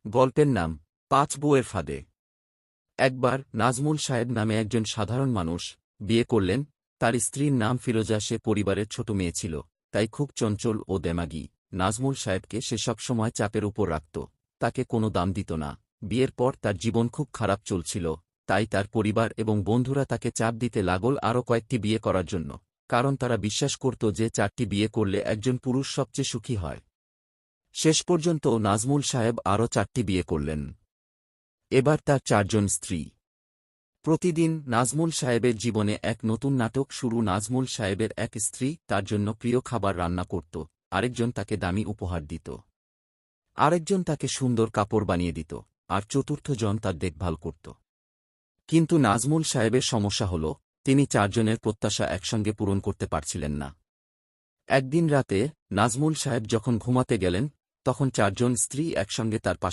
গল্পের নাম ৫ বউয়ের ফাঁদে। একবার নাজমুল সাহেব নামে একজন সাধারণ মানুষ বিয়ে করলেন। তার স্ত্রীর নাম ফিরোজা। সে পরিবারের ছোট মেয়ে ছিল, তাই খুব চঞ্চল ও দেমাগী। নাজমুল সাহেবকে সে সবসময় চাপের উপর রাখত, তাকে কোনো দাম দিত না। বিয়ের পর তার জীবন খুব খারাপ চলছিল, তাই তার পরিবার এবং বন্ধুরা তাকে চাপ দিতে লাগল আরও কয়েকটি বিয়ে করার জন্য, কারণ তারা বিশ্বাস করত যে ৪টি বিয়ে করলে একজন পুরুষ সবচেয়ে সুখী হয়। শেষ পর্যন্ত নাজমুল সাহেব আরও ৪টি বিয়ে করলেন। এবার তার ৪জন স্ত্রী। প্রতিদিন নাজমুল সাহেবের জীবনে এক নতুন নাটক শুরু। নাজমুল সাহেবের এক স্ত্রী তার জন্য প্রিয় খাবার রান্না করত, আরেকজন তাকে দামি উপহার দিত, আরেকজন তাকে সুন্দর কাপড় বানিয়ে দিত, আর চতুর্থ জন তার দেখভাল করত। কিন্তু নাজমুল সাহেবের সমস্যা হল, তিনি ৪জনের প্রত্যাশা একসঙ্গে পূরণ করতে পারছিলেন না। একদিন রাতে নাজমুল সাহেব যখন ঘুমাতে গেলেন, তখন ৪জন স্ত্রী একসঙ্গে তার পাশে